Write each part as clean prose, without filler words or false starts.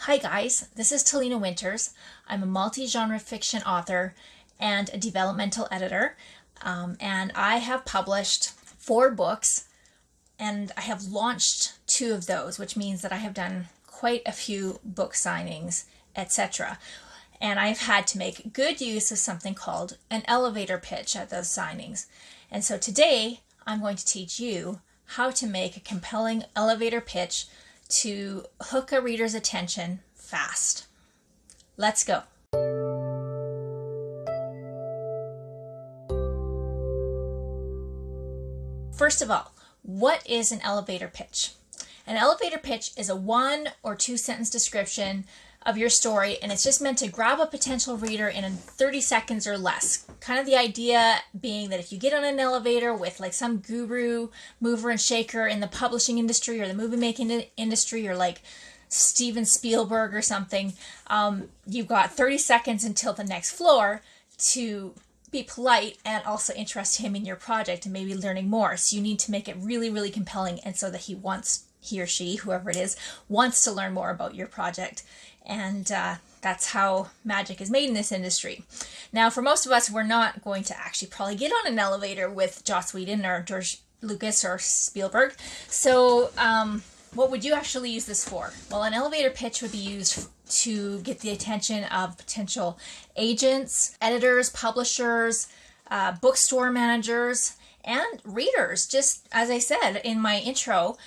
Hi guys, this is Talena Winters. I'm a multi-genre fiction author and a developmental editor, and I have published 4 books, and I have launched 2 of those, which means that I have done quite a few book signings, etc. And I've had to make good use of something called an elevator pitch at those signings. And so today I'm going to teach you how to make a compelling elevator pitch to hook a reader's attention fast. Let's go. First of all, what is an elevator pitch? An elevator pitch is a 1 or 2 sentence description of your story, and it's just meant to grab a potential reader in 30 seconds or less. Kind of the idea being that if you get on an elevator with like some guru, mover and shaker in the publishing industry or the movie making industry, or like Steven Spielberg or something, you've got 30 seconds until the next floor to be polite and also interest him in your project and maybe learning more. So you need to make it really, really compelling, and so that he or she, whoever it is, wants to learn more about your project. And that's how magic is made in this industry. Now, for most of us, we're not going to actually probably get on an elevator with Joss Whedon or George Lucas or Spielberg. So what would you actually use this for? Well, an elevator pitch would be used to get the attention of potential agents, editors, publishers, bookstore managers, and readers. Just as I said in my intro,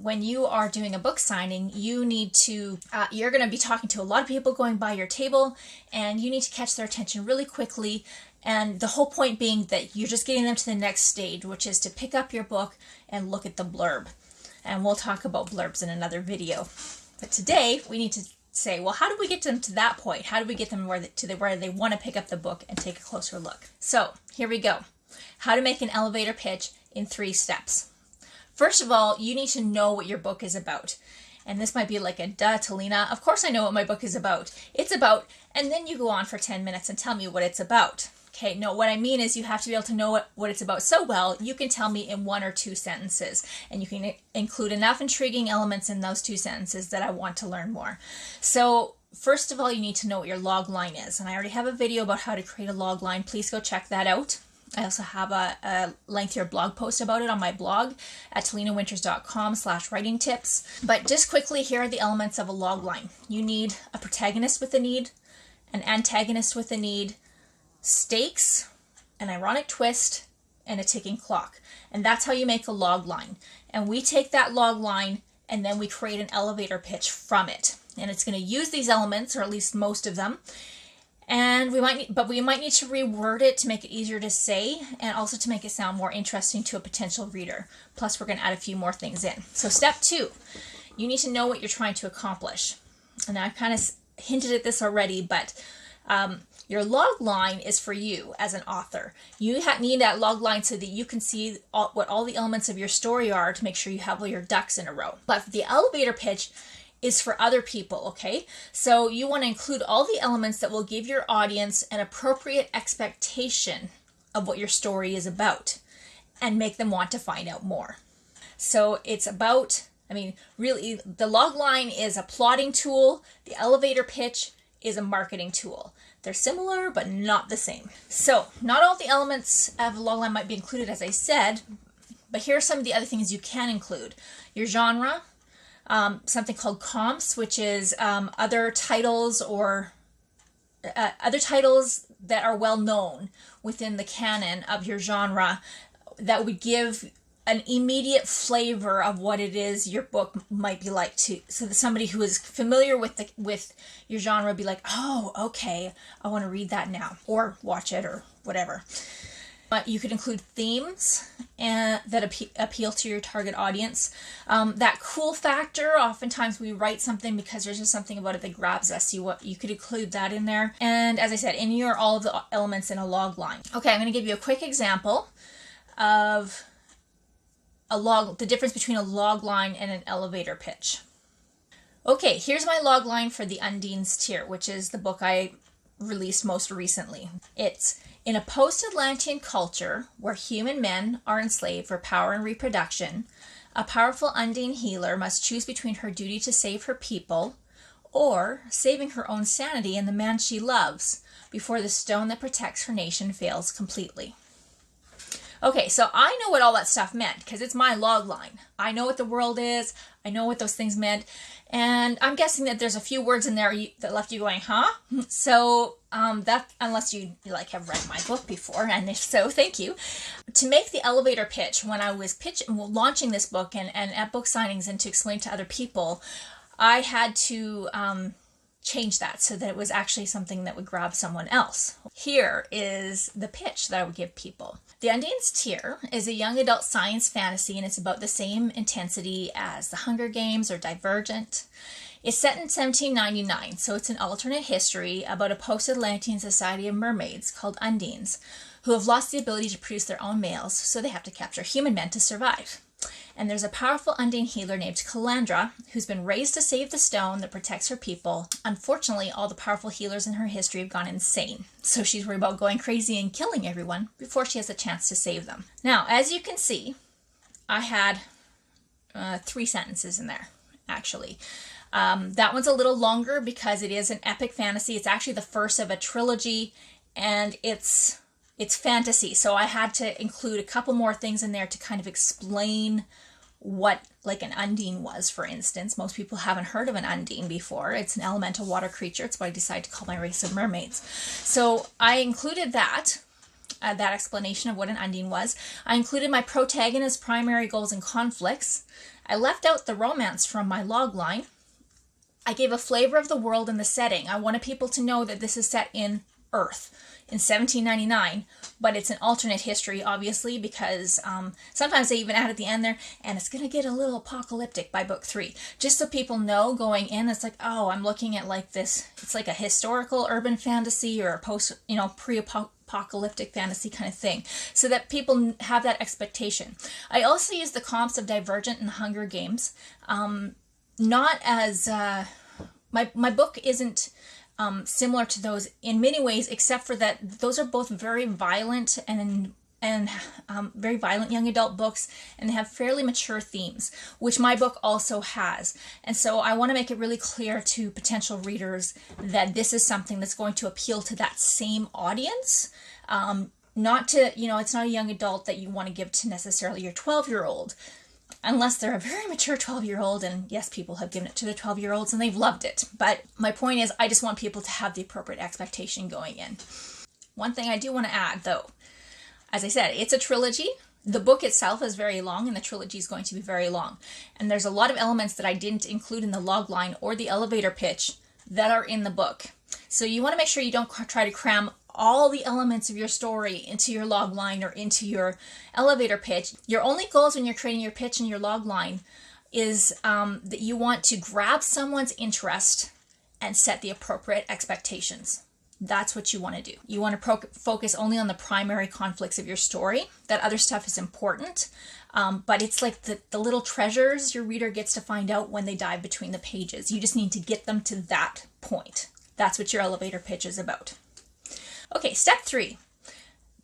when you are doing a book signing, you need to, you're going to be talking to a lot of people going by your table, and you need to catch their attention really quickly. And the whole point being that you're just getting them to the next stage, which is to pick up your book and look at the blurb. And we'll talk about blurbs in another video. But today we need to say, well, how do we get them to that point? How do we get them where they want to pick up the book and take a closer look? So here we go. How to make an elevator pitch in 3 steps. First of all, you need to know what your book is about. And this might be like a duh, Talena. Of course I know what my book is about. It's about, and then you go on for 10 minutes and tell me what it's about. Okay, no, what I mean is you have to be able to know what it's about so well, you can tell me in 1 or 2 sentences. And you can include enough intriguing elements in those 2 sentences that I want to learn more. So first of all, you need to know what your log line is. And I already have a video about how to create a log line. Please go check that out. I also have a lengthier blog post about it on my blog at talenawinters.com/writing tips. But just quickly, here are the elements of a log line. You need a protagonist with a need, an antagonist with a need, stakes, an ironic twist, and a ticking clock. And that's how you make a log line. And we take that log line and then we create an elevator pitch from it. And it's going to use these elements, or at least most of them. And we might need to reword it to make it easier to say, and also to make it sound more interesting to a potential reader. Plus, we're going to add a few more things in. So step 2, you need to know what you're trying to accomplish. And I've kind of hinted at this already, but your log line is for you as an author. You need that log line so that you can see what all the elements of your story are to make sure you have all your ducks in a row. But the elevator pitch is for other people, okay? So you want to include all the elements that will give your audience an appropriate expectation of what your story is about and make them want to find out more. So it's about, really, the log line is a plotting tool. The elevator pitch is a marketing tool. They're similar, but not the same. So not all the elements of a log line might be included, as I said, but here are some of the other things you can include. Your genre, something called comps, which is other titles that are well known within the canon of your genre that would give an immediate flavor of what it is your book might be like, so that somebody who is familiar with your genre would be like, oh, okay, I want to read that now, or watch it, or whatever. But you could include themes that appeal to your target audience. That cool factor, oftentimes we write something because there's just something about it that grabs us. You could include that in there. And as I said, in your all of the elements in a log line. Okay, I'm going to give you a quick example of the difference between a log line and an elevator pitch. Okay, here's my log line for the Undine's Tear, which is the book I released most recently. It's in a post-Atlantean culture where human men are enslaved for power and reproduction, a powerful Undine healer must choose between her duty to save her people or saving her own sanity and the man she loves before the stone that protects her nation fails completely. Okay, so I know what all that stuff meant because it's my log line. I know what the world is. I know what those things meant. And I'm guessing that there's a few words in there that left you going, huh? So that, unless you have read my book before, and if so, thank you. To make the elevator pitch, when I was launching this book and at book signings and to explain to other people, I had to change that so that it was actually something that would grab someone else. Here is the pitch that I would give people. The Undines Tear is a young adult science fantasy, and it's about the same intensity as The Hunger Games or Divergent. It's set in 1799, so it's an alternate history about a post-Atlantean society of mermaids called Undines, who have lost the ability to produce their own males, so they have to capture human men to survive. And there's a powerful Undine healer named Calandra, who's been raised to save the stone that protects her people. Unfortunately, all the powerful healers in her history have gone insane, so she's worried about going crazy and killing everyone before she has a chance to save them. Now, as you can see, I had 3 sentences in there, actually. That one's a little longer because it is an epic fantasy. It's actually the first of a trilogy, and it's fantasy, so I had to include a couple more things in there to kind of explain what like an undine was, for instance. Most people haven't heard of an undine before. It's an elemental water creature. It's what I decided to call my race of mermaids. So I included that explanation of what an undine was. I included my protagonist's primary goals and conflicts. I left out the romance from my log line. I gave a flavor of the world and the setting. I wanted people to know that this is set in Earth in 1799, but it's an alternate history, obviously, because sometimes they even add at the end there, and it's going to get a little apocalyptic by book 3, just so people know going in. It's like, oh, I'm looking at like this. It's like a historical urban fantasy or a pre-apocalyptic fantasy kind of thing, so that people have that expectation. I also use the comps of Divergent and the Hunger Games, not as my book isn't similar to those in many ways, except for that those are both very violent and very violent young adult books, and they have fairly mature themes, which my book also has. And so I want to make it really clear to potential readers that this is something that's going to appeal to that same audience. Not to, it's not a young adult that you want to give to necessarily your 12-year-old. Unless they're a very mature 12-year-old, and yes, people have given it to their 12-year-olds and they've loved it. But my point is, I just want people to have the appropriate expectation going in. One thing I do want to add, though, as I said, it's a trilogy. The book itself is very long, and the trilogy is going to be very long. And there's a lot of elements that I didn't include in the log line or the elevator pitch that are in the book. So you want to make sure you don't try to cram all the elements of your story into your log line or into your elevator pitch. Your only goals when you're creating your pitch and your log line is that you want to grab someone's interest and set the appropriate expectations. That's what you want to do. You want to focus only on the primary conflicts of your story. That other stuff is important, but it's like the little treasures your reader gets to find out when they dive between the pages. You just need to get them to that point. That's what your elevator pitch is about. Okay, step 3,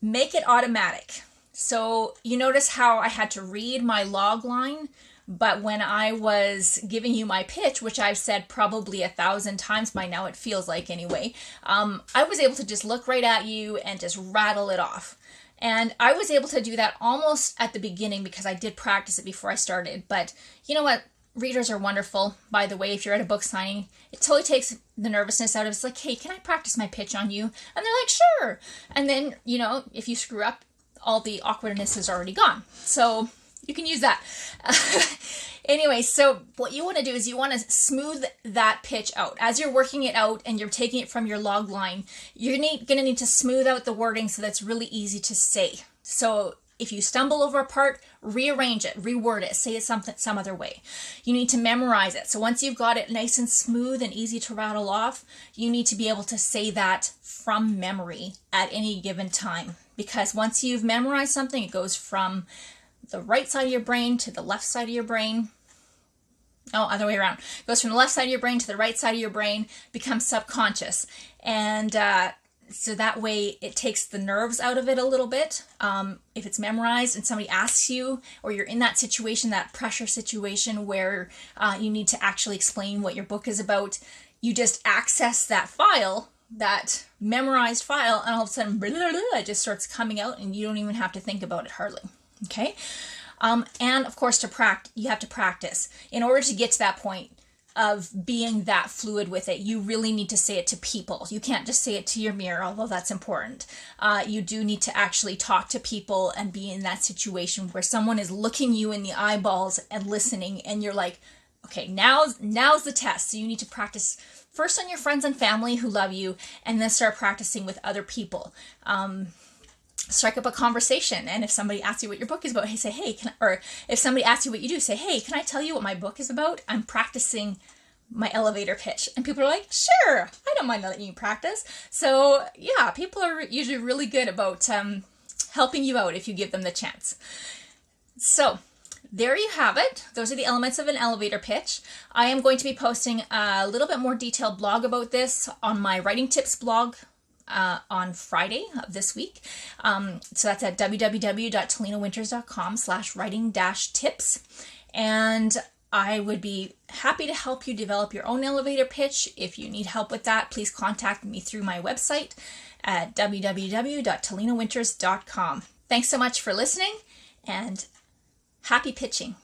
make it automatic. So you notice how I had to read my log line, but when I was giving you my pitch, which I've said probably 1,000 times by now, it feels like anyway, I was able to just look right at you and just rattle it off. And I was able to do that almost at the beginning because I did practice it before I started. But you know what? Readers are wonderful, by the way. If you're at a book signing, it totally takes the nervousness out of it. It's like, hey, can I practice my pitch on you? And they're like, sure. And then, if you screw up, all the awkwardness is already gone. So you can use that. Anyway, so what you want to do is you want to smooth that pitch out. As you're working it out and you're taking it from your log line, you're going to need to smooth out the wording so that's really easy to say. So if you stumble over a part, rearrange it, reword it, say it some other way. You need to memorize it. So once you've got it nice and smooth and easy to rattle off, you need to be able to say that from memory at any given time. Because once you've memorized something, it goes from the right side of your brain to the left side of your brain. Oh, other way around. It goes from the left side of your brain to the right side of your brain, becomes subconscious. And so that way it takes the nerves out of it a little bit. If it's memorized and somebody asks you, or you're in that situation, that pressure situation where you need to actually explain what your book is about, you just access that file, that memorized file, and all of a sudden, blah, blah, blah, it just starts coming out and you don't even have to think about it hardly. Okay. And of course, you have to practice. In order to get to that point of being that fluid with it, you really need to say it to people. You can't just say it to your mirror, although that's important. You do need to actually talk to people and be in that situation where someone is looking you in the eyeballs and listening, and you're like, okay, now's the test. So you need to practice first on your friends and family who love you, and then start practicing with other people. Strike up a conversation, and if somebody asks you what your book is about, hey, say, hey, or if somebody asks you what you do, say, hey, can I tell you what my book is about? I'm practicing my elevator pitch. And people are like, sure, I don't mind letting you practice. So yeah, people are usually really good about helping you out if you give them the chance. So there you have it. Those are the elements of an elevator pitch. I am going to be posting a little bit more detailed blog about this on my writing tips blog on Friday of this week. So that's at www.talenawinters.com/writing-tips. And I would be happy to help you develop your own elevator pitch. If you need help with that, please contact me through my website at www.talenawinters.com. Thanks so much for listening, and happy pitching.